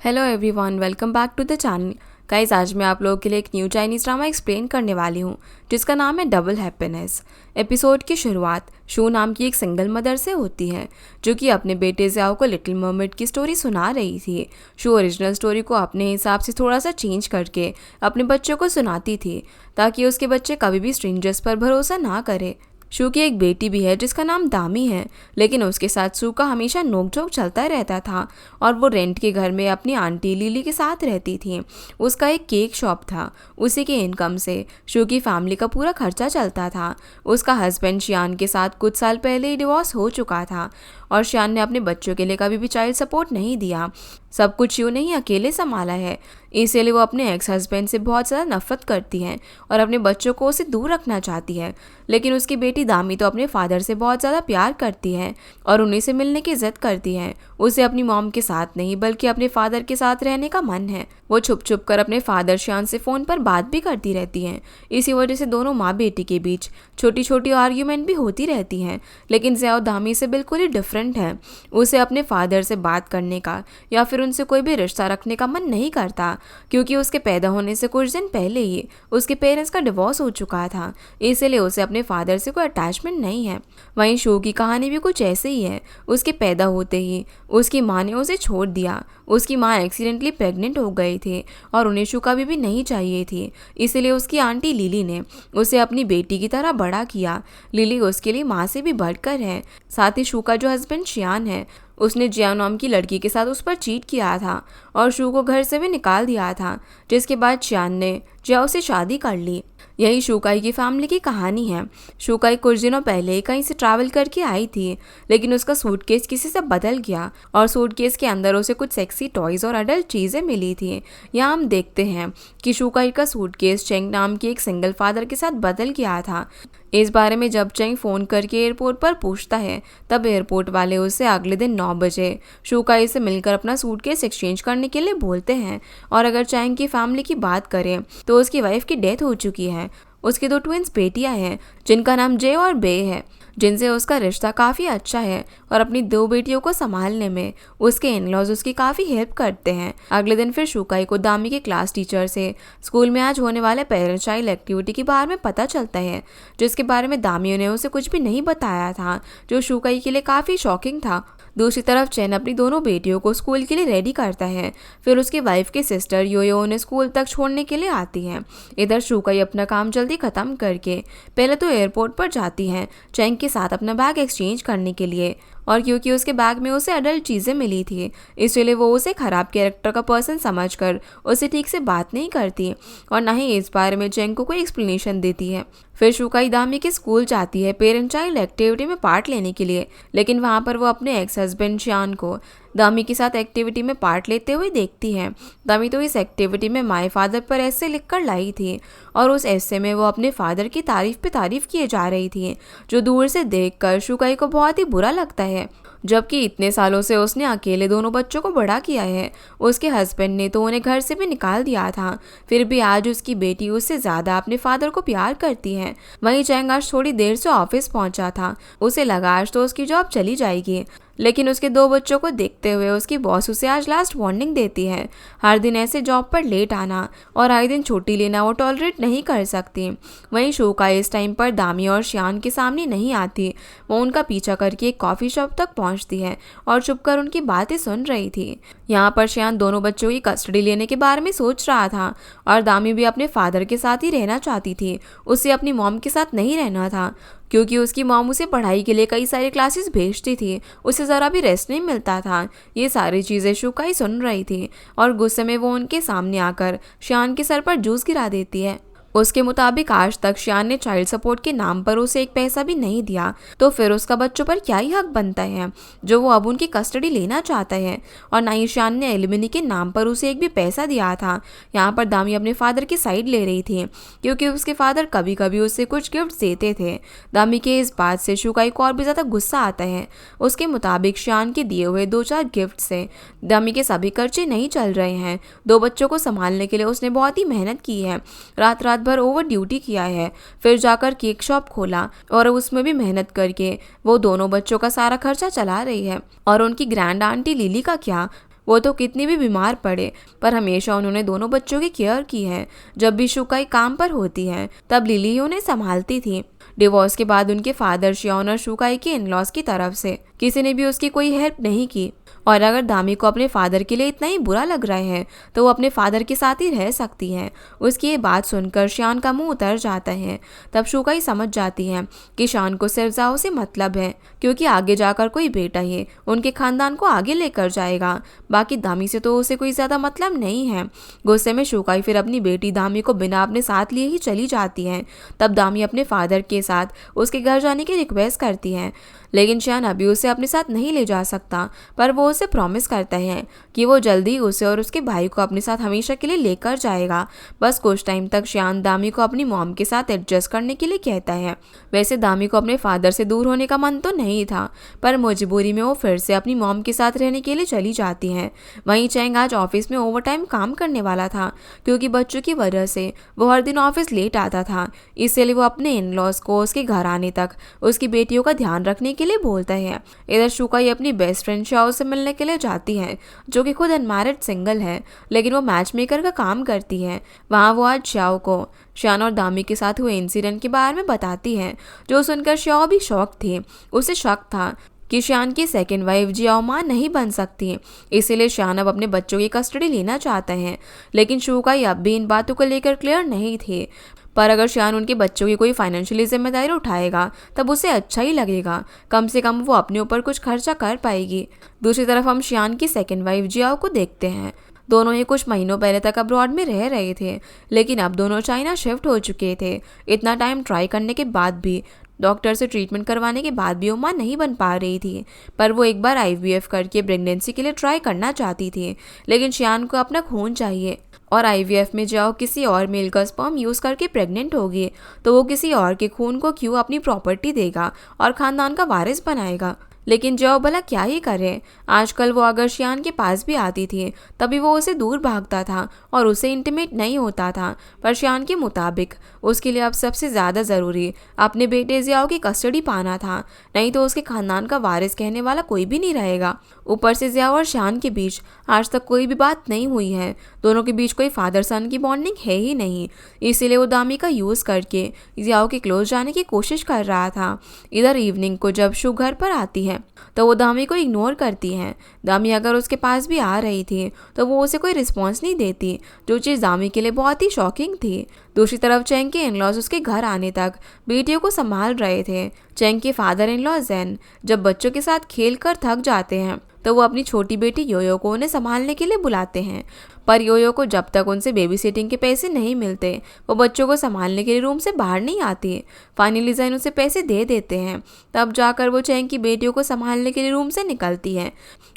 Hello everyone, welcome back to the channel. Guys, आज मैं आप लोगों के लिए एक न्यू चाइनीज़ ड्रामा एक्सप्लेन करने वाली हूँ जिसका नाम है डबल हैप्पीनेस। एपिसोड की शुरुआत शू नाम की एक सिंगल मदर से होती है जो कि अपने बेटे ज़ियाओ को लिटिल मर्मेड की स्टोरी सुना रही थी। शू ओरिजिनल स्टोरी को अपने हिसाब से थोड़ा सा चेंज करके अपने बच्चों को सुनाती थी ताकि उसके बच्चे कभी भी स्ट्रेंजर्स पर भरोसा ना करें। शू की एक बेटी भी है जिसका नाम दामी है, लेकिन उसके साथ शू का हमेशा नोकझोंक चलता रहता था और वो रेंट के घर में अपनी आंटी लिली के साथ रहती थी। उसका एक केक शॉप था। उसी के इनकम से शू की फैमिली का पूरा खर्चा चलता था। उसका हस्बैंड शियान के साथ कुछ साल पहले ही डिवोर्स हो चुका था और शियान ने अपने बच्चों के लिए कभी भी चाइल्ड सपोर्ट नहीं दिया। सब कुछ शू ने ही अकेले संभाला है, इसीलिए वो अपने एक्स हस्बैंड से बहुत ज़्यादा नफरत करती है और अपने बच्चों को उसे दूर रखना चाहती है। लेकिन उसकी बेटी दामी तो अपने फादर से बहुत ज़्यादा प्यार करती है और उन्हीं से मिलने की जिद करती है। उसे अपनी मॉम के साथ नहीं बल्कि अपने फादर के साथ रहने का मन है। वो छुप छुप कर अपने फादर शियान से फ़ोन पर बात भी करती रहती हैं। इसी वजह से दोनों माँ बेटी के बीच छोटी छोटी आर्ग्यूमेंट भी होती रहती हैं। लेकिन ज़ियाओ दामी से बिल्कुल ही डिफरेंट है। उसे अपने फादर से बात करने का या फिर उनसे कोई भी रिश्ता रखने का मन नहीं करता, क्योंकि उसके पैदा होने से कुछ दिन पहले ही उसके पेरेंट्स का डिवोर्स हो चुका था। इसलिए उसे अपने फादर से कोई अटैचमेंट नहीं है। वहीं शू की कहानी भी कुछ ऐसे ही है। उसके पैदा होते ही उसकी माँ ने उसे छोड़ दिया। उसकी माँ एक्सीडेंटली प्रेग्नेंट हो गई थी और उन्हें शू कभी भी नहीं चाहिए थी। इसलिए उसकी आंटी लिली ने उसे अपनी बेटी की तरह बड़ा किया। लिली उसके लिए माँ से भी बढ़कर है। साथ ही शू का जो हस्बैंड शियान है, उसने जियाओ नाम की लड़की के साथ उस पर चीट किया था और शू को घर से भी निकाल दिया था, जिसके बाद शियान ने जियाओ से शादी कर ली। यही शूकाई की फैमिली की कहानी है। शूकाई कुछ दिनों पहले ही कहीं से ट्रैवल करके आई थी, लेकिन उसका सूटकेस किसी से बदल गया और सूटकेस के अंदर उसे कुछ सेक्सी टॉयज़ और अडल्ट चीज़ें मिली थी। यहाँ हम देखते हैं कि शूकाई का सूटकेस चेंग नाम की एक सिंगल फादर के साथ बदल गया था। इस बारे में जब चेंग फ़ोन करके एयरपोर्ट पर पूछता है, तब एयरपोर्ट वाले उसे अगले दिन 9 बजे शूकाई से मिलकर अपना सूटकेस एक्सचेंज करने के लिए बोलते हैं। और अगर चेंग की फैमिली की बात करें तो उसकी वाइफ की डेथ हो चुकी है। उसकी 2 ट्विंस बेटियां हैं जिनका नाम जे और बे है, जिनसे उसका रिश्ता काफ़ी अच्छा है और अपनी 2 बेटियों को संभालने में उसके इन-लॉज उसकी काफ़ी हेल्प करते हैं। अगले दिन फिर शूकाई को दामी के क्लास टीचर से स्कूल में आज होने वाले पेरेंट्स चाइल्ड एक्टिविटी के बारे में पता चलता है, जिसके बारे में दामियों ने उसे कुछ भी नहीं बताया था, जो शूकाई के लिए काफ़ी शॉकिंग था। दूसरी तरफ चेन अपनी दोनों बेटियों को स्कूल के लिए रेडी करता है। फिर उसकी वाइफ की सिस्टर योयो उन्हें स्कूल तक छोड़ने के लिए आती है। इधर शूकाई अपना काम जल्दी ख़त्म करके पहले तो एयरपोर्ट पर जाती हैं चेंग के साथ अपना बैग एक्सचेंज करने के लिए, और क्योंकि उसके बैग में उसे अडल्ट चीज़ें मिली थी, इसलिए वो उसे ख़राब कैरेक्टर का पर्सन समझकर उसे ठीक से बात नहीं करती और ना ही इस बारे में चेंग को कोई एक्सप्लेनेशन देती है। फिर शूकाई दामी के स्कूल जाती है पेरेंट चाइल्ड एक्टिविटी में पार्ट लेने के लिए, लेकिन वहाँ पर वो अपने एक्स हस्बैंड शियान को दामी के साथ एक्टिविटी में पार्ट लेते हुए देखती है। दामी तो इस एक्टिविटी में माय फादर पर ऐसे लिख कर लाई थी और उस ऐसे में वो अपने फादर की तारीफ पे तारीफ किए जा रही थी, जो दूर से देखकर शूकाई को बहुत ही बुरा लगता है। जबकि इतने सालों से उसने अकेले दोनों बच्चों को बड़ा किया है। उसके हस्बैंड ने तो उन्हें घर से भी निकाल दिया था, फिर भी आज उसकी बेटी उससे ज़्यादा अपने फादर को प्यार करती है। वहीं चैंग आज थोड़ी देर से ऑफिस पहुंचा था। उसे लगा आज तो उसकी जॉब चली जाएगी, लेकिन उसके 2 बच्चों को देखते हुए उसकी बॉस उसे आज लास्ट वार्निंग देती है। हर दिन ऐसे जॉब पर लेट आना और आए दिन छुट्टी लेना वो टॉलरेट नहीं कर सकती। वहीं शूकाई इस टाइम पर दामी और शियान के सामने नहीं आती। वो उनका पीछा करके एक कॉफ़ी शॉप तक पहुंचती है और छुपकर उनकी बातें सुन रही थी। यहाँ पर शियान दोनों बच्चों की कस्टडी लेने के बारे में सोच रहा था और दामी भी अपने फादर के साथ ही रहना चाहती थी। उसे अपनी मॉम के साथ नहीं रहना था, क्योंकि उसकी मॉम उसे पढ़ाई के लिए कई सारे क्लासेस भेजती थी। उसे ज़रा भी रेस्ट नहीं मिलता था। ये सारी चीज़ें शूकाई सुन रही थी और गुस्से में वो उनके सामने आकर शियान के सर पर जूस गिरा देती है। उसके मुताबिक आज तक शियान ने चाइल्ड सपोर्ट के नाम पर उसे एक पैसा भी नहीं दिया, तो फिर उसका बच्चों पर क्या ही हक बनता है जो वो अब उनकी कस्टडी लेना चाहता है। और ना ही शियान ने एलिमनी के नाम पर उसे एक भी पैसा दिया था। यहाँ पर दामी अपने फादर की साइड ले रही थी, क्योंकि उसके फादर कभी कभी उसे कुछ गिफ्ट देते थे। दामी के इस बात से शूकाई को और भी ज़्यादा गुस्सा आता है। उसके मुताबिक शियान के दिए हुए 2-4 गिफ्ट से दामी के सभी खर्चे नहीं चल रहे हैं। 2 बच्चों को संभालने के लिए उसने बहुत ही मेहनत की है, रात रात भर ओवर ड्यूटी किया है, फिर जाकर केक शॉप खोला और उसमें भी मेहनत करके वो दोनों बच्चों का सारा खर्चा चला रही है। और उनकी ग्रैंड आंटी लिली का क्या, वो तो कितनी भी बीमार पड़े पर हमेशा उन्होंने दोनों बच्चों की केयर की है। जब भी शुकाई काम पर होती है तब लिली ही उन्हें संभालती थी। डिवोर्स के बाद उनके फादर श्यान और शुकाई के इन-लॉज की तरफ से किसी ने भी उसकी कोई हेल्प नहीं की। और अगर दामी को अपने फादर के लिए इतना ही बुरा लग रहा है तो वो अपने फादर के साथ ही रह सकती है। उसकी ये बात सुनकर शान का मुंह उतर जाता है। तब शुकाई समझ जाती है कि शान को सिर्फ जाओ से मतलब है, क्योंकि आगे जाकर कोई बेटा ही उनके खानदान को आगे लेकर जाएगा। बाकी दामी से तो उसे कोई ज्यादा मतलब नहीं है। गुस्से में शुकाई फिर अपनी बेटी दामी को बिना अपने साथ लिए ही चली जाती है। तब दामी अपने फादर के साथ उसके घर जाने की रिक्वेस्ट करती है, लेकिन शान अभी उसे अपने साथ नहीं ले जा सकता। पर वो उसे प्रॉमिस करता है कि वो जल्दी उसे और उसके भाई को अपने साथ हमेशा के लिए लेकर जाएगा। बस कुछ टाइम तक शान दामी को अपनी मॉम के साथ एडजस्ट करने के लिए कहता है। वैसे दामी को अपने फादर से दूर होने का मन तो नहीं था, पर मजबूरी में वो फिर से अपनी मॉम के साथ रहने के लिए चली जाती है। वहीं चैंग आज ऑफिस में ओवर टाइम काम करने वाला था, क्योंकि बच्चों की वजह से वो हर दिन ऑफिस लेट आता था। इसलिए वो अपने इन लॉज को उसके घर आने तक उसकी बेटियों का ध्यान रखने के लिए बोलता है। इधर शुकाई अपनी बेस्ट फ्रेंड शाओ से मिलने के लिए जाती है, जो कि खुद अनमैरिड सिंगल है, लेकिन वो मैच मेकर का काम करती है। वहाँ वो आज शाओ को शान और दामी के साथ हुए इंसिडेंट के बारे में बताती है, जो सुनकर शाओ भी शॉक थी। उसे शक था कि शान की सेकेंड वाइफ जियाओ माँ नहीं बन सकती, इसीलिए शान अब अपने बच्चों की कस्टडी लेना चाहता है। लेकिन शुकाई अब भी इन बातों को लेकर क्लियर नहीं थी। पर अगर शान उनके बच्चों की कोई फाइनेंशियली जिम्मेदारी उठाएगा तब उसे अच्छा ही लगेगा, कम से कम वो अपने ऊपर कुछ खर्चा कर पाएगी। दूसरी तरफ हम शान की सेकेंड वाइफ जियाओ को देखते हैं। दोनों ही कुछ महीनों पहले तक अब्रॉड में रह रहे थे, लेकिन अब दोनों चाइना शिफ्ट हो चुके थे। इतना टाइम ट्राई करने के बाद भी, डॉक्टर से ट्रीटमेंट करवाने के बाद भी वो माँ नहीं बन पा रही थी। पर वो एक बार IVF करके प्रेगनेंसी के लिए ट्राई करना चाहती थी, लेकिन शान को अपना खून चाहिए और IVF में जाओ किसी और मेल का स्पर्म यूज़ करके प्रेग्नेंट होगी तो वो किसी और के खून को क्यों अपनी प्रॉपर्टी देगा और ख़ानदान का वारिस बनाएगा। लेकिन जो भला क्या ही करे। आजकल वो अगर शियान के पास भी आती थी तभी वो उसे दूर भागता था और उसे इंटीमेट नहीं होता था। पर शियान के मुताबिक उसके लिए अब सबसे ज़्यादा ज़रूरी अपने बेटे जियाओ की कस्टडी पाना था, नहीं तो उसके खानदान का वारिस कहने वाला कोई भी नहीं रहेगा। ऊपर से जियाओ और शियान के बीच आज तक कोई भी बात नहीं हुई है, दोनों के बीच कोई फादर सन की बॉन्डिंग है ही नहीं। इसीलिए वो दामी का यूज़ करके जियाओ के क्लोज जाने की कोशिश कर रहा था। इधर इवनिंग को जब शु घर पर आती है तो वो दामी को इग्नोर करती है। दामी अगर उसके पास भी आ रही थी तो वो उसे कोई रिस्पॉन्स नहीं देती, जो चीज़ दामी के लिए बहुत ही शॉकिंग थी। दूसरी तरफ चैंग के इन-लॉज उसके घर आने तक बेटियों को संभाल रहे थे। चैंग के फादर इन-लॉ ज़ेन जब बच्चों के साथ खेल कर थक जाते हैं तो वो अपनी छोटी बेटी योयो को उन्हें संभालने के लिए बुलाते हैं। पर योयो को जब तक उनसे बेबी सिटिंग के पैसे नहीं मिलते वो बच्चों को संभालने के लिए रूम से बाहर नहीं आती। फाइनली ज़ेन उसे पैसे दे देते हैं, तब जाकर वो चैंग की बेटियों को संभालने के लिए रूम से निकलती है।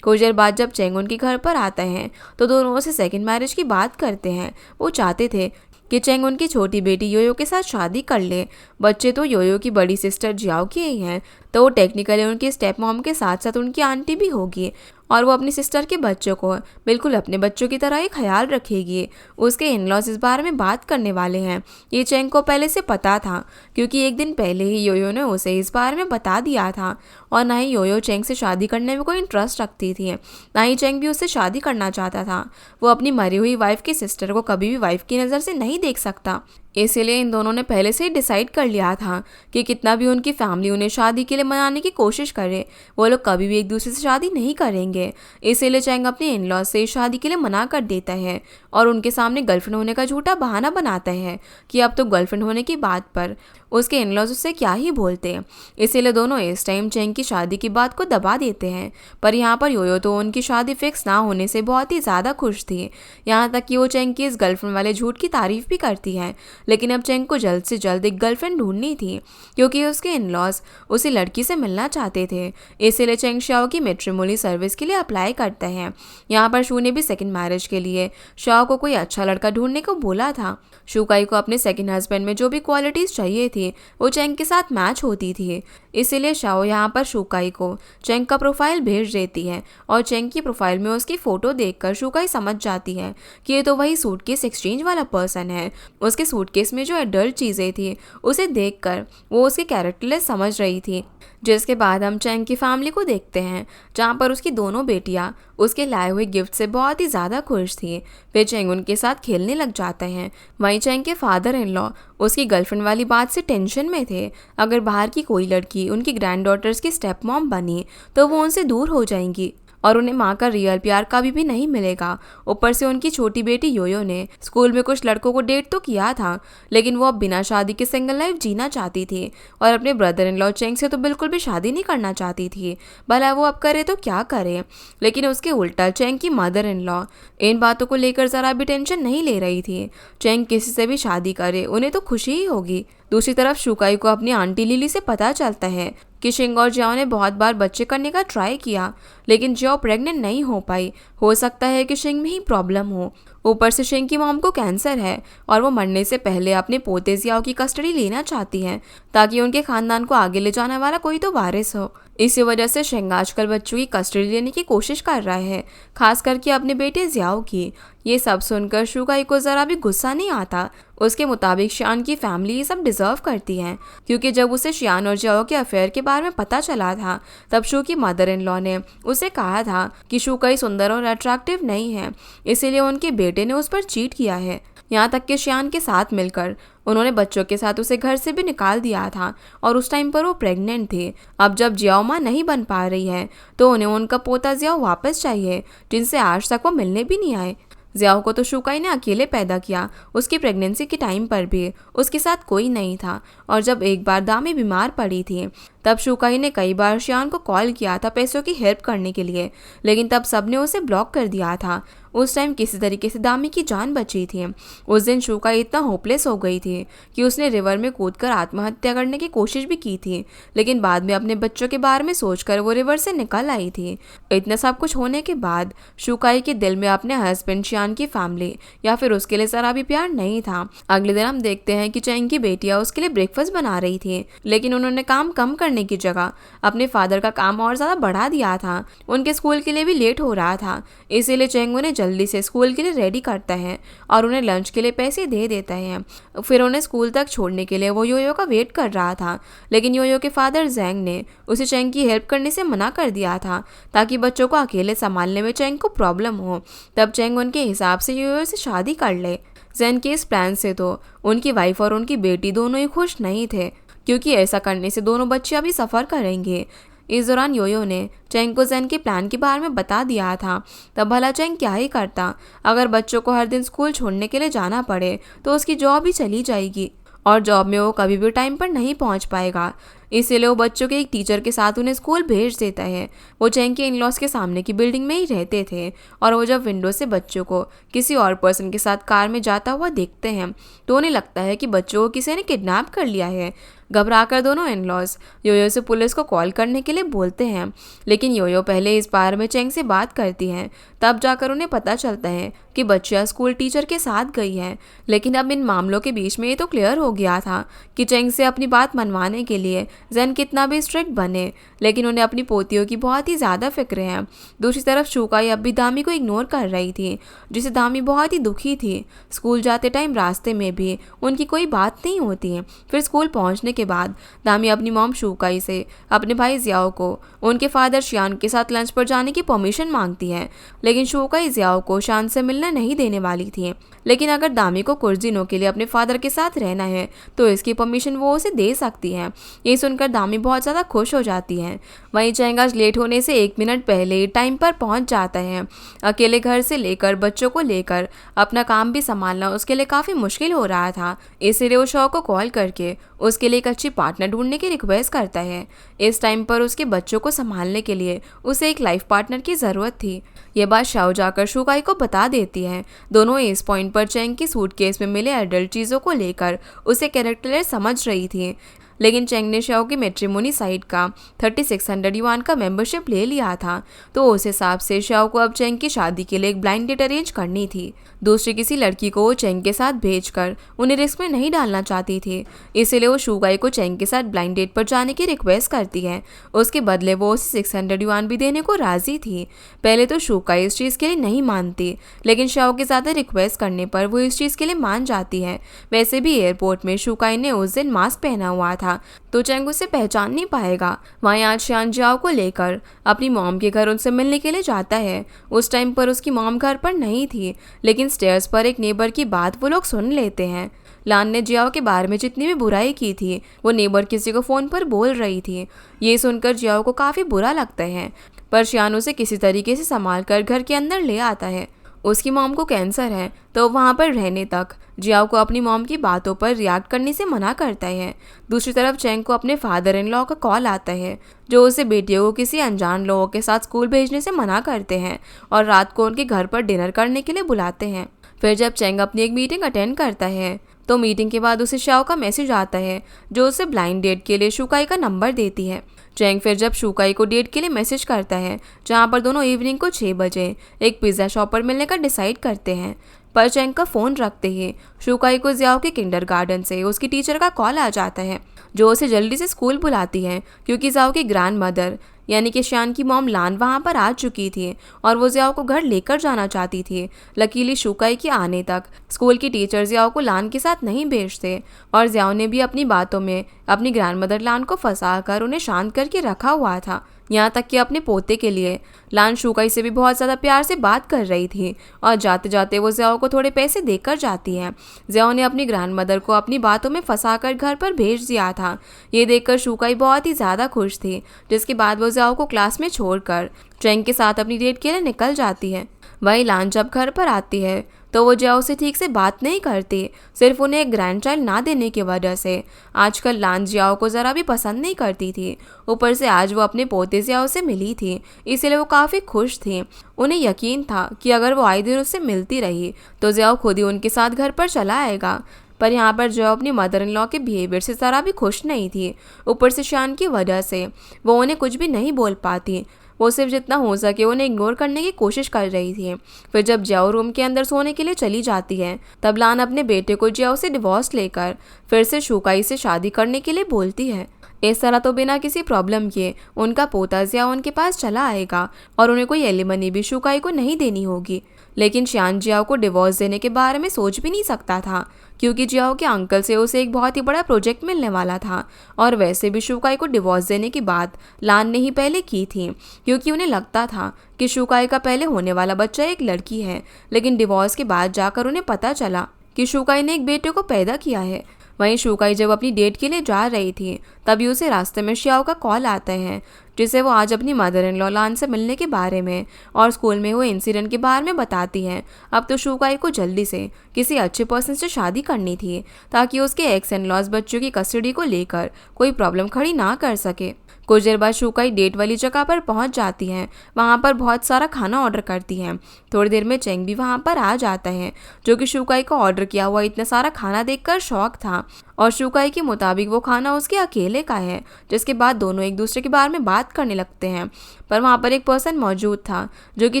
कुछ देर बाद जब चैंग उनके घर पर आता है तो दोनों से सेकेंड मैरिज की बात करते हैं। वो चाहते थे कि चैंग उनकी छोटी बेटी योयो के साथ शादी कर ले। बच्चे तो योयो की बड़ी सिस्टर जियाओ की ही हैं, तो वो टेक्निकली उनकी स्टेप मॉम के साथ साथ उनकी आंटी भी होगी और वो अपनी सिस्टर के बच्चों को बिल्कुल अपने बच्चों की तरह ही ख्याल रखेगी। उसके इन-लॉज इस बारे में बात करने वाले हैं। ये चैंग को पहले से पता था, क्योंकि एक दिन पहले ही योयो ने उसे इस बारे में बता दिया था। और ना ही योयो चैंग से शादी करने में कोई इंटरेस्ट रखती थी, ना ही चैंग भी उससे शादी करना चाहता था। वो अपनी मरी हुई वाइफ की सिस्टर को कभी भी वाइफ की नज़र से नहीं देख सकता। इसीलिए इन दोनों ने पहले से ही डिसाइड कर लिया था कि कितना भी उनकी फैमिली उन्हें शादी के लिए मनाने की कोशिश करे, वो लोग कभी भी एक दूसरे से शादी नहीं करेंगे। इसीलिए चैंग अपने इन-लॉज से शादी के लिए मना कर देता है और उनके सामने गर्लफ्रेंड होने का झूठा बहाना बनाता है कि अब तो गर्लफ्रेंड होने की बात पर उसके इन-लॉज उससे क्या ही बोलते। इसीलिए दोनों इस टाइम चैंग की शादी की बात को दबा देते हैं। पर यहाँ पर योयो तो उनकी शादी फिक्स ना होने से बहुत ही ज़्यादा खुश थी, यहाँ तक कि वो चैंग की इस गर्लफ्रेंड वाले झूठ की तारीफ भी करती है। लेकिन अब चैंग को जल्द से जल्द एक गर्लफ्रेंड ढूंढनी थी, क्योंकि उसके इन-लॉज उसी लड़की से मिलना चाहते थे। इसीलिए चैंग शाओ की मैट्रिमोनी सर्विस के लिए अप्लाई करता है। यहाँ पर शू ने भी सेकंड मैरिज के लिए शाओ को कोई अच्छा लड़का ढूंढने को बोला था। शुकाई को अपने सेकंड हस्बैंड में जो भी क्वालिटीज़ चाहिए थी वो चैंग के साथ मैच होती थी। इसीलिए शाओ यहाँ पर शुकाई को चैंग का प्रोफाइल भेज देती है और चैंग की प्रोफाइल में उसकी फ़ोटो देखकर शुकाई समझ जाती है कि ये तो वही सूटकेस एक्सचेंज वाला पर्सन है। उसके सूटकेस सूटकेस में जो एडल्ट चीज़ें थी उसे देखकर वो उसके कैरेक्टरलेस समझ रही थी। जिसके बाद हम चैंग की फैमिली को देखते हैं, जहाँ पर उसकी दोनों बेटियाँ उसके लाए हुए गिफ्ट से बहुत ही ज़्यादा खुश थी। फिर चैंग उनके साथ खेलने लग जाते हैं। वहीं चैंग के फादर इन लॉ उसकी गर्लफ्रेंड वाली बात से टेंशन में थे। अगर बाहर की कोई लड़की उनकी ग्रैंड डॉटर्स की स्टेप मॉम बनी तो वो उनसे दूर हो जाएंगी और उन्हें माँ का रियल प्यार कभी भी नहीं मिलेगा। ऊपर से उनकी छोटी बेटी योयो ने स्कूल में कुछ लड़कों को डेट तो किया था, लेकिन वो अब बिना शादी के सिंगल लाइफ जीना चाहती थी और अपने ब्रदर इन लॉ चेंग से तो बिल्कुल भी शादी नहीं करना चाहती थी। भला वो अब करे तो क्या करे। लेकिन उसके उल्टा चेंग की मदर इन लॉ इन बातों को लेकर ज़रा भी टेंशन नहीं ले रही थी। चेंग किसी से भी शादी करे उन्हें तो खुशी ही होगी। दूसरी तरफ शुकाई को अपनी आंटी लिली से पता चलता है कि शिंग और जियाओ ने बहुत बार बच्चे करने का ट्राई किया, लेकिन जियाओ प्रेग्नेंट नहीं हो पाई। हो सकता है कि शिंग में ही प्रॉब्लम हो। ऊपर से शिंग की मॉम को कैंसर है और वो मरने से पहले अपने पोते जियाओ की कस्टडी लेना चाहती हैं ताकि उनके खानदान को आगे ले जाने वाला कोई तो वारिस हो। इसी वजह से शिंग आजकल बच्चों की कस्टडी लेने की कोशिश कर रहा है, खास करके अपने बेटे जियाओ की। ये सब सुनकर शुकाई को ज़रा भी गुस्सा नहीं आता। उसके मुताबिक शियान की फैमिली ये सब डिजर्व करती है, क्योंकि जब उसे शियान और जियाओ के अफेयर के बारे में पता चला था तब शू की मदर इन लॉ ने उसे कहा था कि शुकाई सुंदर और अट्रैक्टिव नहीं है, इसीलिए उनके बेटे ने उस पर चीट किया है। यहाँ तक कि शियान के साथ मिलकर उन्होंने बच्चों के साथ उसे घर से भी निकाल दिया था और उस टाइम पर वो प्रेग्नेंट थी। अब जब जियाओ माँ नहीं बन पा रही है तो उन्हें उनका पोता जियाओ वापस चाहिए, जिनसे आज तक वो मिलने भी नहीं आए। जियाओ को तो शुकाई ने अकेले पैदा किया, उसकी प्रेगनेंसी के टाइम पर भी उसके साथ कोई नहीं था। और जब एक बार दामी बीमार पड़ी थी तब शुकाई ने कई बार शियान को कॉल किया था पैसों की हेल्प करने के लिए, लेकिन तब सबने उसे ब्लॉक कर दिया था। उस टाइम किसी तरीके से दामी की जान बची थी। उस दिन शुकाई इतना होपलेस हो गई थी कि उसने रिवर में कूदकर आत्महत्या करने की कोशिश भी की थी, लेकिन बाद में अपने बच्चों के बारे में सोचकर वो रिवर से निकल आई थी। इतना सब कुछ होने के बाद शुकाई के दिल में अपने हस्बैंड शियान की फैमिली या फिर उसके लिए जरा भी प्यार नहीं था। अगले दिन हम देखते हैं कि चैंग की बेटियां उसके लिए ब्रेकफास्ट बना रही थी, लेकिन उन्होंने काम कम करने की जगह अपने फादर का काम और ज़्यादा बढ़ा दिया था। उनके स्कूल के लिए भी लेट हो रहा था, इसीलिए चैंग उन्हें जल्दी से स्कूल के लिए रेडी करता है और उन्हें लंच के लिए पैसे दे देता है। फिर उन्हें स्कूल तक छोड़ने के लिए वो योयो का वेट कर रहा था, लेकिन योयो के फादर जैंग ने उसे चैंग की हेल्प करने से मना कर दिया था ताकि बच्चों को अकेले संभालने में चैंग को प्रॉब्लम हो। तब चैंग उनके हिसाब से योयो से शादी कर ले। जैन के इस प्लान से तो उनकी वाइफ और उनकी बेटी दोनों ही खुश नहीं थे, क्योंकि ऐसा करने से दोनों बच्चे अभी सफ़र करेंगे। इस दौरान योयो ने चैंग को जैन के प्लान के बारे में बता दिया था। तब भला चैंग क्या ही करता। अगर बच्चों को हर दिन स्कूल छोड़ने के लिए जाना पड़े तो उसकी जॉब ही चली जाएगी और जॉब में वो कभी भी टाइम पर नहीं पहुंच पाएगा। इसीलिए वो बच्चों के एक टीचर के साथ उन्हें स्कूल भेज देता है। वो चैंग के इन-लॉज के सामने की बिल्डिंग में ही रहते थे और वो जब विंडो से बच्चों को किसी और पर्सन के साथ कार में जाता हुआ देखते हैं तो उन्हें लगता है कि बच्चों को किसी ने किडनैप कर लिया है। घबराकर दोनों इन-लॉज योयो से पुलिस को कॉल करने के लिए बोलते हैं, लेकिन योयो पहले इस बारे में चैंग से बात करती है। तब जाकर उन्हें पता चलता है कि बच्चियां स्कूल टीचर के साथ गई है। लेकिन अब इन मामलों के बीच में ये तो क्लियर हो गया था कि चैंग से अपनी बात मनवाने के लिए जैन कितना भी स्ट्रिक्ट बने, लेकिन उन्हें अपनी पोतियों की बहुत ही ज़्यादा फिक्र है। दूसरी तरफ शुकाई अब भी दामी को इग्नोर कर रही थी, जिससे दामी बहुत ही दुखी थी। स्कूल जाते टाइम रास्ते में भी उनकी कोई बात नहीं होती। फिर स्कूल पहुंचने के बाद दामी अपनी मॉम शुकाई से अपने भाई जियाओ को उनके फादर शियान के साथ लंच पर जाने की परमिशन मांगती है, लेकिन शुकाई जियाओ को शान से मिलने नहीं देने वाली थी। लेकिन अगर दामी को कुछ दिनों के लिए अपने फादर के साथ रहना है तो इसकी परमिशन वो उसे दे सकती है। ये सुनकर दामी बहुत ज़्यादा खुश हो जाती है। वहीं चैंग आज लेट होने से 1 मिनट पहले टाइम पर पहुंच जाता है। अकेले घर से लेकर बच्चों को लेकर अपना काम भी संभालना उसके लिए काफ़ी मुश्किल हो रहा था, इसीलिए वो शॉ को कॉल करके उसके लिए एक अच्छी पार्टनर ढूंढने की रिक्वेस्ट करता है। इस टाइम पर उसके बच्चों को संभालने के लिए उसे एक लाइफ पार्टनर की ज़रूरत थी। ये बात शाओ जाकर शुकाई को बता देती है। दोनों इस पॉइंट पर चैंग की सूटकेस में मिले एडल्ट चीज़ों को लेकर उसे कैरेक्टरलेस समझ रही थी। लेकिन चेंग ने श्याओ की मैट्रिमोनी साइट का 3600 युआन का मेंबरशिप ले लिया था, तो उस हिसाब से श्याओ को अब चेंग की शादी के लिए एक ब्लाइंड डेट अरेंज करनी थी। दूसरी किसी लड़की को वो चेंग के साथ भेजकर उन्हें रिस्क में नहीं डालना चाहती थी, इसीलिए वो शुगाई को चेंग के साथ ब्लाइंड डेट पर जाने की रिक्वेस्ट करती है। उसके बदले वो उसे 600 युआन भी देने को राजी थी। पहले तो शुगाई इस चीज़ के लिए नहीं मानती, लेकिन श्याओ के ज़्यादा रिक्वेस्ट करने पर वो इस चीज़ के लिए मान जाती है। वैसे भी एयरपोर्ट में शुगाई ने उस दिन मास्क पहना हुआ था, तो चेंग उसे पहचान नहीं पाएगा। वहीं आज शान जियाओ को लेकर अपनी मॉम के घर उनसे मिलने के लिए जाता है। उस टाइम पर उसकी मॉम घर पर नहीं थी, लेकिन स्टेयर्स पर एक नेबर की बात वो लोग सुन लेते हैं। लान ने जियाओ के बारे में जितनी भी बुराई की थी वो नेबर किसी को फ़ोन पर बोल रही थी। ये सुनकर जियाओ को काफ़ी बुरा लगता है, पर शियान उसे किसी तरीके से संभाल कर घर के अंदर ले आता है। उसकी मॉम को कैंसर है, तो वहाँ पर रहने तक जियाओ को अपनी मॉम की बातों पर रिएक्ट करने से मना करता है। दूसरी तरफ चेंग को अपने फादर इन लॉ का कॉल आता है, जो उसे बेटियों को किसी अनजान लोगों के साथ स्कूल भेजने से मना करते हैं और रात को उनके घर पर डिनर करने के लिए बुलाते हैं। फिर जब चेंग अपनी एक मीटिंग अटेंड करता है, तो मीटिंग के बाद उसे श्याओ का मैसेज आता है, जो उसे ब्लाइंड डेट के लिए शुकाई का नंबर देती है। चेंग फिर जब शुकाई को डेट के लिए मैसेज करता है, जहाँ पर दोनों इवनिंग को 6 बजे एक पिज़्ज़ा शॉप पर मिलने का डिसाइड करते हैं। पर चेंग का फ़ोन रखते ही शुकाई को जियाओ के किंडरगार्टन से उसकी टीचर का कॉल आ जाता है, जो उसे जल्दी से स्कूल बुलाती है, क्योंकि जियाओ की ग्रैंड मदर यानी कि शान की मॉम लान वहाँ पर आ चुकी थी और वो जियाओ को घर लेकर जाना चाहती थी। लकीली शुकाई के आने तक स्कूल की टीचर जियाओ को लान के साथ नहीं भेजते, और जियाओ ने भी अपनी बातों में अपनी ग्रैंड मदर लान को फंसा कर उन्हें शांत करके रखा हुआ था। यहाँ तक कि अपने पोते के लिए लान शुकाई से भी बहुत ज़्यादा प्यार से बात कर रही थी, और जाते जाते वो जियाओ को थोड़े पैसे देकर जाती है। जियाओ ने अपनी ग्रैंड मदर को अपनी बातों में फंसाकर घर पर भेज दिया था। ये देखकर शुकाई बहुत ही ज़्यादा खुश थी, जिसके बाद वो जियाओ को क्लास में छोड़कर चेंग के साथ अपनी डेट के लिए निकल जाती है। वहीं लान जब घर पर आती है, तो वो जियाओ से ठीक से बात नहीं करती, सिर्फ उन्हें एक ग्रैंड चाइल्ड ना देने की वजह से। आजकल लान जियाओ को ज़रा भी पसंद नहीं करती थी, ऊपर से आज वो अपने पोते जियाओ से मिली थी, इसीलिए वो काफ़ी खुश थी। उन्हें यकीन था कि अगर वो आए दिन उससे मिलती रही तो जियाओ खुद ही उनके साथ घर पर चला आएगा। पर यहाँ पर जो अपनी मदर इन लॉ के बिहेवियर से ज़रा भी खुश नहीं थी। ऊपर से शान की वजह से वो उन्हें कुछ भी नहीं बोल पाती, वो सिर्फ जितना हो सके उन्हें इग्नोर करने की कोशिश कर रही थी। फिर जब जियाओ रूम के अंदर सोने के लिए चली जाती है, तब लान अपने बेटे को जियाओ से डिवोर्स लेकर फिर से शुकाई से शादी करने के लिए बोलती है। इस तरह तो बिना किसी प्रॉब्लम के उनका पोता जियाओ उनके पास चला आएगा और उन्हें कोई एलिमनी भी शुकाई को नहीं देनी होगी। लेकिन शियान जियाओ को डिवोर्स देने के बारे में सोच भी नहीं सकता था, क्योंकि जियाओ के अंकल से उसे एक बहुत ही बड़ा प्रोजेक्ट मिलने वाला था, और वैसे भी शुकाई को डिवोर्स देने की बात लान ने ही पहले की थी, क्योंकि उन्हें लगता था कि शुकाई का पहले होने वाला बच्चा एक लड़की है। लेकिन डिवोर्स के बाद जाकर उन्हें पता चला कि शुकाई ने एक बेटे को पैदा किया है। वहीं शुकाई जब अपनी डेट के लिए जा रही थी, तभी उसे रास्ते में श्याओ का कॉल आता है, जिसे वो आज अपनी मदर इन लॉ लान से मिलने के बारे में और स्कूल में हुए इंसिडेंट के बारे में बताती है। अब तो शुकाई को जल्दी से किसी अच्छे पर्सन से शादी करनी थी, ताकि उसके एक्स इन लॉज बच्चों की कस्टडी को लेकर कोई प्रॉब्लम खड़ी ना कर सके। कुछ देर बाद शुकाई डेट वाली जगह पर पहुंच जाती है। वहां पर बहुत सारा खाना ऑर्डर करती है। थोड़ी देर में चेंग भी वहां पर आ जाता है, जो कि शुकाई को ऑर्डर किया हुआ इतना सारा खाना देखकर शौक था, और शुकाई के मुताबिक वो खाना उसके अकेले का है। जिसके बाद दोनों एक दूसरे के बारे में बात करने लगते हैं। पर वहाँ पर एक पर्सन मौजूद था, जो कि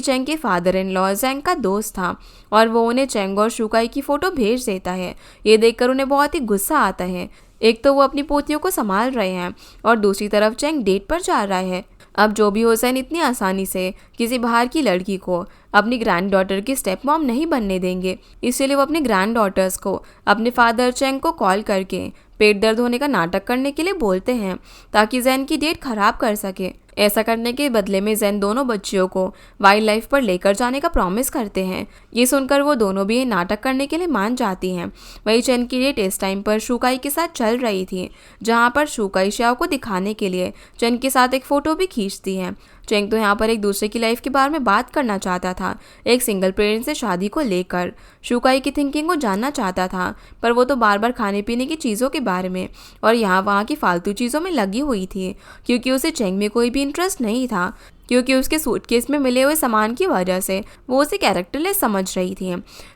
चेंग के फादर इन लॉ जेंग का दोस्त था, और वो उन्हें चेंग और शुकाई की फ़ोटो भेज देता है। ये देखकर उन्हें बहुत ही गुस्सा आता है। एक तो वो अपनी पोतियों को संभाल रहे हैं, और दूसरी तरफ चेंग डेट पर जा रहा है। अब जो भी हुसैन इतनी आसानी से किसी बाहर की लड़की को अपनी ग्रैंड डॉटर की स्टेप मॉम नहीं बनने देंगे, इसीलिए वो अपने ग्रैंड डॉटर्स को अपने फादर चेंग को कॉल करके पेट दर्द होने का नाटक करने के लिए बोलते हैं, ताकि जैन की डेट खराब कर सके। ऐसा करने के बदले में जैन दोनों बच्चियों को वाइल्ड लाइफ पर लेकर जाने का प्रॉमिस करते हैं। ये सुनकर वो दोनों भी ये नाटक करने के लिए मान जाती हैं। वही चेन की डेट इस टाइम पर शुकाई के साथ चल रही थी, जहाँ पर शुकाई श्याओ को दिखाने के लिए चेन के साथ एक फ़ोटो भी खींचती है। चेंग तो यहाँ पर एक दूसरे की लाइफ के बारे में बात करना चाहता था, एक सिंगल पेरेंट से शादी को लेकर शुकाई की थिंकिंग को जानना चाहता था, पर वो तो बार बार खाने पीने की चीज़ों के बारे में और यहाँ वहाँ की फालतू चीज़ों में लगी हुई थी, क्योंकि उसे चेंग में कोई भी इंटरेस्ट नहीं था। क्योंकि उसके सूटकेस में मिले हुए सामान की वजह से वो उसे कैरेक्टरलेस समझ रही थी।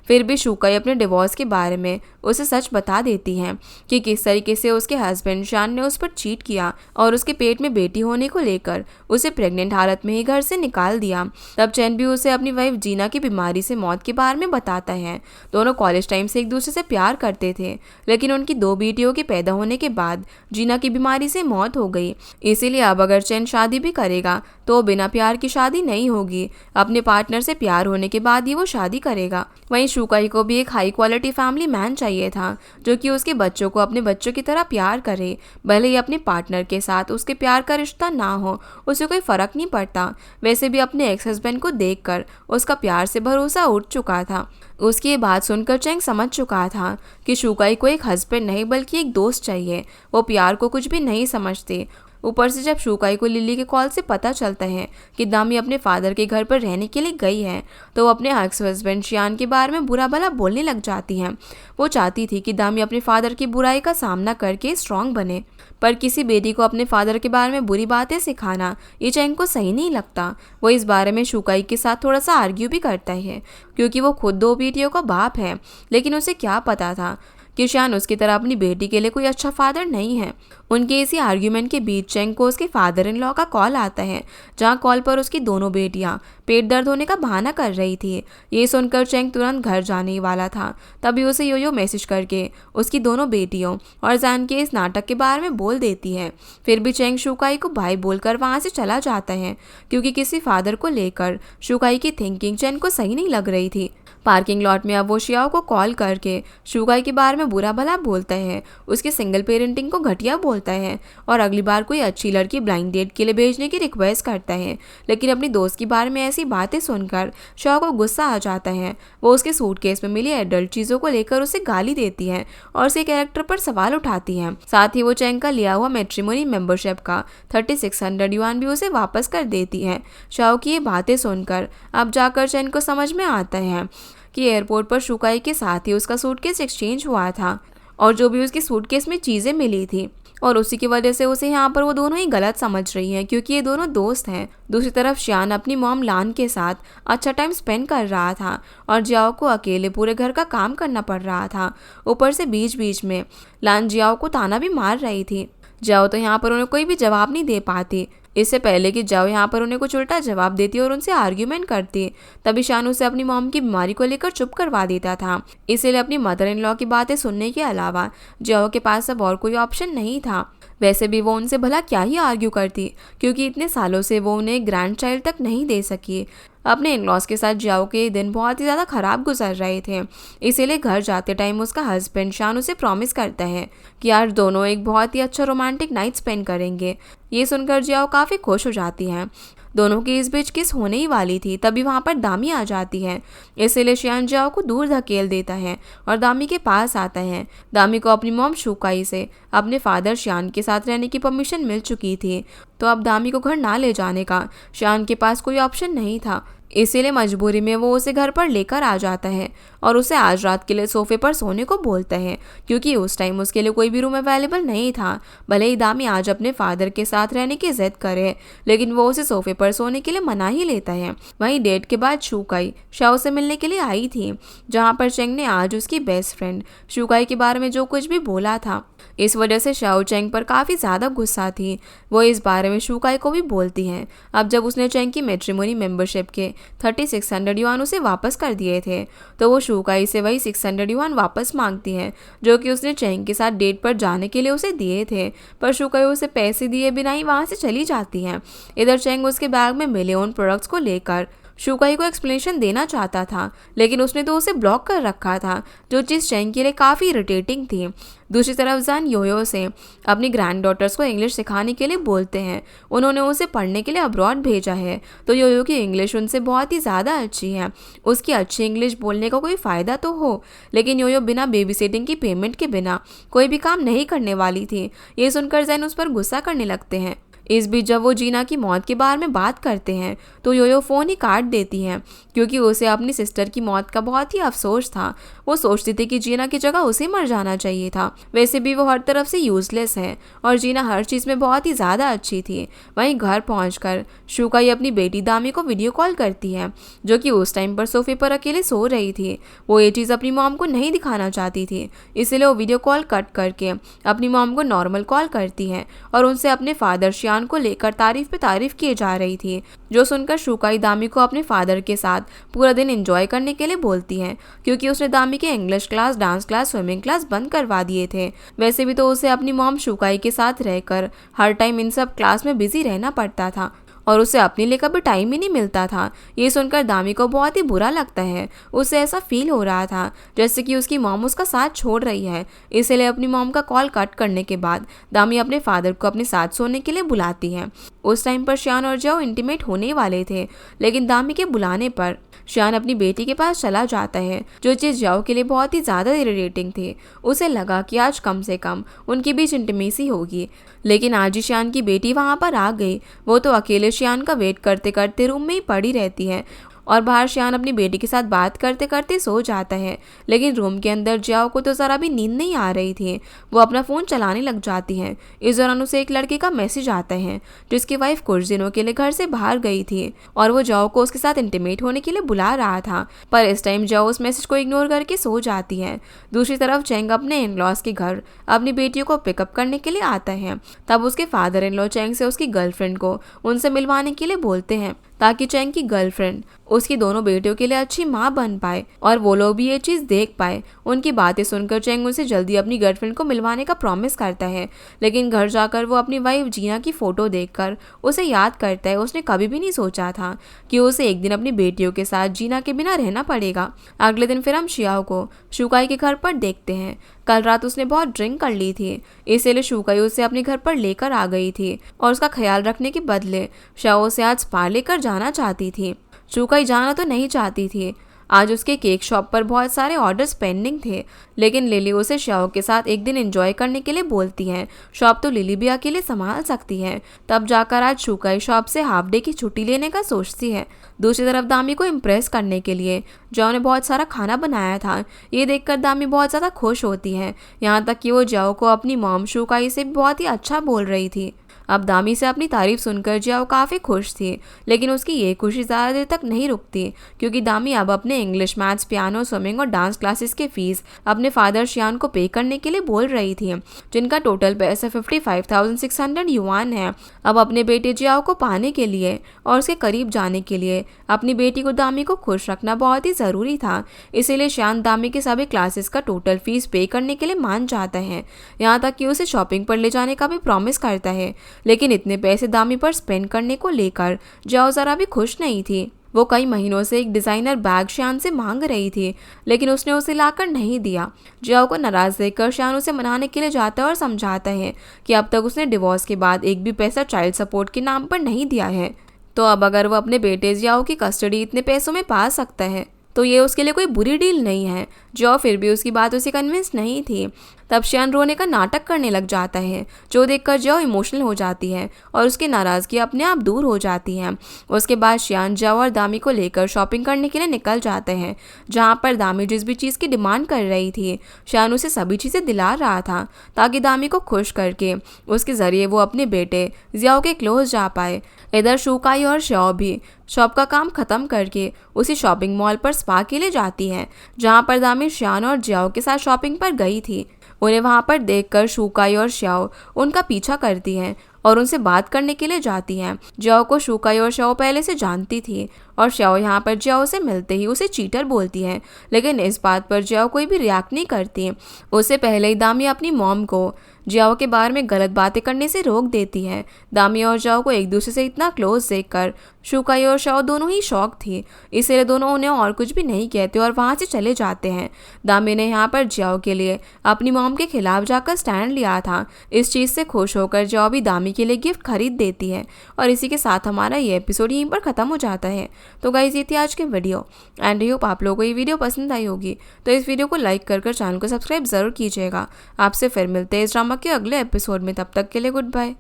फिर भी शुकाई अपने डिवोर्स के बारे में उसे सच बता देती है कि किस तरीके से उसके हस्बैंड शान ने उस पर चीट किया और उसके पेट में बेटी होने को लेकर उसे प्रेग्नेंट हालत में ही घर से निकाल दिया। तब चैन भी उसे अपनी वाइफ जीना की बीमारी से मौत के बारे में बताता है। दोनों कॉलेज टाइम से एक दूसरे से प्यार करते थे, लेकिन उनकी 2 बेटियों के पैदा होने के बाद जीना की बीमारी से मौत हो गई। इसीलिए अब अगर चैन शादी भी करेगा तो बिना प्यार की शादी नहीं होगी, अपने पार्टनर से प्यार होने के बाद ही वो शादी करेगा। वहीं शुकाई को भी एक हाई क्वालिटी फैमिली मैन चाहिए था जो कि उसके बच्चों को अपने बच्चों की तरह प्यार करे। भले ही अपने पार्टनर के साथ उसके प्यार का रिश्ता ना हो, उसे कोई फर्क नहीं पड़ता। वैसे भी अपने एक्स हस्बैंड को देखकर उसका प्यार से भरोसा उठ चुका था। उसकी ये बात सुनकर चैंग समझ चुका था कि शुकाई को एक हस्बैंड नहीं बल्कि एक दोस्त चाहिए। वो प्यार को कुछ भी नहीं समझते। ऊपर से जब शुकाई को लिली के कॉल से पता चलता है कि दामी अपने फादर के घर पर रहने के लिए गई है, तो वो अपने एक्स हस्बैंड शियान के बारे में बुरा भला बोलने लग जाती हैं। वो चाहती थी कि दामी अपने फादर की बुराई का सामना करके स्ट्रांग बने, पर किसी बेटी को अपने फादर के बारे में बुरी बातें सिखाना ये चैंग को सही नहीं लगता। वो इस बारे में शुकाई के साथ थोड़ा सा आर्ग्यू भी करता है, क्योंकि वो खुद 2 बेटियों का बाप है। लेकिन उसे क्या पता था कि शान उसकी तरह अपनी बेटी के लिए कोई अच्छा फादर नहीं है। उनके इसी आर्ग्यूमेंट के बीच चैंग को उसके फादर इन लॉ का कॉल आता है, जहां कॉल पर उसकी दोनों बेटियां पेट दर्द होने का बहाना कर रही थी। ये सुनकर चैंग तुरंत घर जाने ही वाला था, तभी उसे योयो मैसेज करके उसकी दोनों बेटियों और जैन के इस नाटक के बारे में बोल देती है। फिर भी चैंग शुकाई को बाय बोलकर वहां से चला जाता है, क्योंकि किसी फादर को लेकर शुकाई की थिंकिंग चैंग को सही नहीं लग रही थी। पार्किंग लॉट में अब वो शियाओ को कॉल करके शुकाई के बारे में बुरा भला बोलता है, उसकी सिंगल पेरेंटिंग को घटिया बोलता है और अगली बार कोई अच्छी लड़की ब्लाइंड डेट के लिए भेजने की रिक्वेस्ट करता है। लेकिन अपनी दोस्त के बारे में ऐसी बातें सुनकर शियाओ को गुस्सा आ जाता है। वो उसके सूटकेस में मिली एडल्ट चीज़ों को लेकर उसे गाली देती है और उसके कैरेक्टर पर सवाल उठाती है। साथ ही वो चैंग का लिया हुआ मैट्रिमोनी मेंबरशिप का 3600 युआन भी उसे वापस कर देती है। शियाओ की ये बातें सुनकर अब जाकर चैंग को समझ में आता है कि एयरपोर्ट पर शुकाई के साथ ही उसका सूटकेस एक्सचेंज हुआ था और जो भी उसके सूटकेस में चीज़ें मिली थी, और उसी की वजह से उसे यहाँ पर वो दोनों ही गलत समझ रही हैं, क्योंकि ये दोनों दोस्त हैं। दूसरी तरफ शियान अपनी मॉम लान के साथ अच्छा टाइम स्पेंड कर रहा था और जियाओ को अकेले पूरे घर का काम करना पड़ रहा था। ऊपर से बीच बीच में लान जियाओ को ताना भी मार रही थी। जियाओ तो यहाँ पर उन्हें कोई भी जवाब नहीं दे पाती, इससे पहले कि जाओ यहाँ पर उन्हें कुछ उल्टा जवाब देती और उनसे आर्ग्यूमेंट करती। तभी शान उसे अपनी मॉम की बीमारी को लेकर चुप करवा देता था। इसीलिए अपनी मदर इन लॉ की बातें सुनने के अलावा जाओ के पास अब और कोई ऑप्शन नहीं था। वैसे भी वो उनसे भला क्या ही आर्ग्यू करती, क्योंकि इतने सालों से वो उन्हें ग्रैंड चाइल्ड तक नहीं दे सकी। अपने इन लॉज के साथ जाओ के दिन बहुत ही ज़्यादा ख़राब गुजर रहे थे। इसीलिए घर जाते टाइम उसका हस्बैंड शान उसे प्रॉमिस करता है कि आज दोनों एक बहुत ही अच्छा रोमांटिक नाइट स्पेंड करेंगे। ये सुनकर जियाओ काफ़ी खुश हो जाती हैं। दोनों की इस बीच किस होने ही वाली थी, तभी वहाँ पर दामी आ जाती है। इसीलिए शियान जियाओ को दूर धकेल देता है और दामी के पास आता है। दामी को अपनी मॉम शुकाई से अपने फादर शियान के साथ रहने की परमिशन मिल चुकी थी, तो अब दामी को घर ना ले जाने का शियान के पास कोई ऑप्शन नहीं था। इसीलिए मजबूरी में वो उसे घर पर लेकर आ जाता है और उसे आज रात के लिए सोफे पर सोने को बोलता है, क्योंकि उस टाइम उसके लिए कोई भी रूम अवेलेबल नहीं था। भले ही दामी आज अपने फादर के साथ रहने की जिद करे, लेकिन वो उसे सोफे पर सोने के लिए मना ही लेता है। वहीं डेट के बाद शुकाई शाओ से मिलने के लिए आई थी, जहाँ पर चेंग ने आज उसकी बेस्ट फ्रेंड शुकाई के बारे में जो कुछ भी बोला था, इस वजह से शाओ चेंग पर काफ़ी ज़्यादा गुस्सा थी। वो इस बारे में शुकाई को भी बोलती हैं। अब जब उसने चेंग की मैट्रिमोनी मेंबरशिप के 3600 युआन उसे वापस कर दिए थे, तो वो शुकाई से वही 600 युआन वापस मांगती है, जो कि उसने चेंग के साथ डेट पर जाने के लिए उसे दिए थे। पर शुकाई उसे पैसे दिए बिना ही वहाँ से चली जाती है। इधर चेंग उसके बैग में मिले उन प्रोडक्ट्स को लेकर शुकाई को एक्सप्लेनेशन देना चाहता था, लेकिन उसने तो उसे ब्लॉक कर रखा था, जो चीज़ चेंग के लिए काफ़ी इरिटेटिंग थी। दूसरी तरफ जान योयो से अपनी ग्रैंड डॉटर्स को इंग्लिश सिखाने के लिए बोलते हैं। उन्होंने उसे पढ़ने के लिए अब्रॉड भेजा है, तो योयो की इंग्लिश उनसे बहुत ही ज़्यादा अच्छी है। उसकी अच्छी इंग्लिश बोलने का कोई फ़ायदा तो हो, लेकिन योयो बिना बेबी सिटिंग की पेमेंट के बिना कोई भी काम नहीं करने वाली थी। ये सुनकर जैन उस पर गुस्सा करने लगते हैं। इस बीच जब वो जीना की मौत के बारे में बात करते हैं तो योयो फ़ोन ही काट देती हैं, क्योंकि उसे अपनी सिस्टर की मौत का बहुत ही अफसोस था। वो सोचती थी कि जीना की जगह उसे मर जाना चाहिए था। वैसे भी वो हर तरफ से यूजलेस है और जीना हर चीज़ में बहुत ही ज़्यादा अच्छी थी। वहीं घर पहुंचकर शुकाई अपनी बेटी दामी को वीडियो कॉल करती है, जो कि उस टाइम पर सोफे पर अकेले सो रही थी। वो ये चीज़ अपनी मॉम को नहीं दिखाना चाहती थी, इसलिए वो वीडियो कॉल कट करके अपनी मॉम को नॉर्मल कॉल करती है और उनसे अपने फादर शियान को लेकर तारीफ पे तारीफ किए जा रही थी, जो सुनकर शुकाई दामी को अपने फादर के साथ पूरा दिन एंजॉय करने के लिए बोलती है, क्योंकि उसने दामी के English class, dance class, swimming class बंद करवा दिए थे। वैसे भी तो उसे अपनी मॉम शुकाई के साथ रहकर हर टाइम इन सब क्लास में बिजी रहना पड़ता था और उसे अपने लिए कभी टाइम ही नहीं मिलता था। ये सुनकर दामी को बहुत ही बुरा लगता है। उसे ऐसा फील हो रहा था जैसे कि उसकी मॉम उसका साथ छोड़ रही है। इसलिए अपनी मॉम का कॉल कट करने के बाद दामी अपने फादर को अपने साथ सोने के लिए बुलाती है। उस टाइम पर श्यान और जाओ इंटीमेट होने वाले थे, लेकिन दामी के बुलाने पर श्यान अपनी बेटी के पास चला जाता है, जो चीज़ जाओ के लिए बहुत ही ज़्यादा इरिटेटिंग थी। उसे लगा कि आज कम से कम उनके बीच इंटीमेसी होगी, लेकिन आज ही श्यान की बेटी वहाँ पर आ गई। वो तो अकेले श्यान का वेट करते करते रूम में ही पड़ी रहती है और बाहर श्यान अपनी बेटी के साथ बात करते करते सो जाता है। लेकिन रूम के अंदर जियाओ को तो ज़रा भी नींद नहीं आ रही थी। वो अपना फ़ोन चलाने लग जाती है। इस दौरान उसे एक लड़के का मैसेज आता है, जिसकी वाइफ कुछ दिनों के लिए घर से बाहर गई थी और वो जाओ को उसके साथ इंटीमेट होने के लिए बुला रहा था। पर इस टाइम जाओ उस मैसेज को इग्नोर करके सो जाती है। दूसरी तरफ चैंग अपने इन लॉज के घर अपनी बेटियों को पिकअप करने के लिए आता है। तब उसके फादर इन लॉ चैंग से उसकी गर्लफ्रेंड को उनसे मिलवाने के लिए बोलते हैं, ताकि चैंग की गर्लफ्रेंड उसकी दोनों बेटियों के लिए अच्छी माँ बन पाए और वो लोग भी ये चीज़ देख पाए। उनकी बातें सुनकर चैंग उनसे जल्दी अपनी गर्लफ्रेंड को मिलवाने का प्रॉमिस करता है, लेकिन घर जाकर वो अपनी वाइफ जीना की फ़ोटो देखकर उसे याद करता है। उसने कभी भी नहीं सोचा था कि उसे एक दिन अपनी बेटियों के साथ जीना के बिना रहना पड़ेगा। अगले दिन फिर हम शियाओ को शुकाई के घर पर देखते हैं। कल रात उसने बहुत ड्रिंक कर ली थी, इसीलिए शुकाई उसे अपने घर पर लेकर आ गई थी और उसका ख्याल रखने के बदले शाओ उसे आज स्पा लेकर जाना चाहती थी। शुकाई जाना तो नहीं चाहती थी। आज उसके केक शॉप पर बहुत सारे ऑर्डर्स पेंडिंग थे, लेकिन लिली उसे शाओ के साथ एक दिन एंजॉय करने के लिए बोलती है। शॉप तो लिली भी अकेले संभाल सकती है। तब जाकर आज शुकाई शॉप से हाफ डे की छुट्टी लेने का सोचती है। दूसरी तरफ दामी को इम्प्रेस करने के लिए जाओ ने बहुत सारा खाना बनाया था। ये देखकर दामी बहुत ज़्यादा खुश होती है, यहाँ तक कि वो जाओ को अपनी मॉम शुकाई से बहुत ही अच्छा बोल रही थी। अब दामी से अपनी तारीफ सुनकर जियाओ काफ़ी खुश थी, लेकिन उसकी ये खुशी ज़्यादा देर तक नहीं रुकती, क्योंकि दामी अब अपने इंग्लिश, मैथ्स, पियानो, स्विमिंग और डांस क्लासेस के फीस अपने फादर शियान को पे करने के लिए बोल रही थी, जिनका टोटल पैसा 55,600 युआन है। अब अपने बेटे जियाओ को पाने के लिए और उसके करीब जाने के लिए अपनी बेटी को दामी को खुश रखना बहुत ही ज़रूरी था। इसीलिए शियान दामी के सभी क्लासेस का टोटल फीस पे करने के लिए मान जाता है, यहाँ तक कि उसे शॉपिंग पर ले जाने का भी प्रॉमिस करता है। लेकिन इतने पैसे दामी पर स्पेंड करने को लेकर जाओ ज़रा भी खुश नहीं थी। वो कई महीनों से एक डिज़ाइनर बैग श्यान से मांग रही थी, लेकिन उसने उसे लाकर नहीं दिया। जाओ को नाराज़ देखकर श्यान उसे मनाने के लिए जाता है और समझाता है कि अब तक उसने डिवोर्स के बाद एक भी पैसा चाइल्ड सपोर्ट के नाम पर नहीं दिया है, तो अब अगर वो अपने बेटे जाओ की कस्टडी इतने पैसों में पा सकता है तो ये उसके लिए कोई बुरी डील नहीं है। जो फिर भी उसकी बात उसे कन्विंस नहीं थी। तब श्यान रोने का नाटक करने लग जाता है, जो देखकर जाओ इमोशनल हो जाती है और उसकी नाराज़गी अपने आप दूर हो जाती है। उसके बाद श्यान जाओ और दामी को लेकर शॉपिंग करने के लिए निकल जाते हैं, जहाँ पर दामी जिस भी चीज़ की डिमांड कर रही थी श्यान उसे सभी चीज़ें दिला रहा था, ताकि दामी को खुश करके उसके ज़रिए वो अपने बेटे जियाओ के क्लोज जा पाए। इधर शुकाई और श्याओ भी शॉप का काम ख़त्म करके उसी शॉपिंग मॉल पर स्पा के लिए जाती है, जहाँ पर दामी श्यान और जियाओ के साथ शॉपिंग पर गई थी। उन्हें वहाँ पर देखकर शुकाई और श्याओ उनका पीछा करती हैं और उनसे बात करने के लिए जाती हैं। जियाओ को शुकाई और श्याओ पहले से जानती थी और श्याओ यहाँ पर जियाओ से मिलते ही उसे चीटर बोलती है, लेकिन इस बात पर जियाओ कोई भी रिएक्ट नहीं करती। उससे पहले ही दामी अपनी मॉम को जियाओ के बारे में गलत बातें करने से रोक देती है। दामी और जियाओ को एक दूसरे से इतना क्लोज देखकर शुकाई और श्याओ दोनों ही शॉक थी, इसलिए दोनों उन्हें और कुछ भी नहीं कहते और वहाँ से चले जाते हैं। दामी ने यहाँ पर जियाओ के लिए अपनी मॉम के खिलाफ जाकर स्टैंड लिया था। इस चीज़ से खुश होकर जियाओ भी दामी के लिए गिफ्ट खरीद देती है और इसी के साथ हमारा ये एपिसोड यहीं पर ख़त्म हो जाता है। तो गाइस ये थी आज की वीडियो एंड आई होप आप लोगों को ये वीडियो पसंद आई होगी। तो इस वीडियो को लाइक कर चैनल को सब्सक्राइब ज़रूर कीजिएगा। आपसे फिर मिलते हैं इस ड्रामा के अगले एपिसोड में। तब तक के लिए गुड बाय।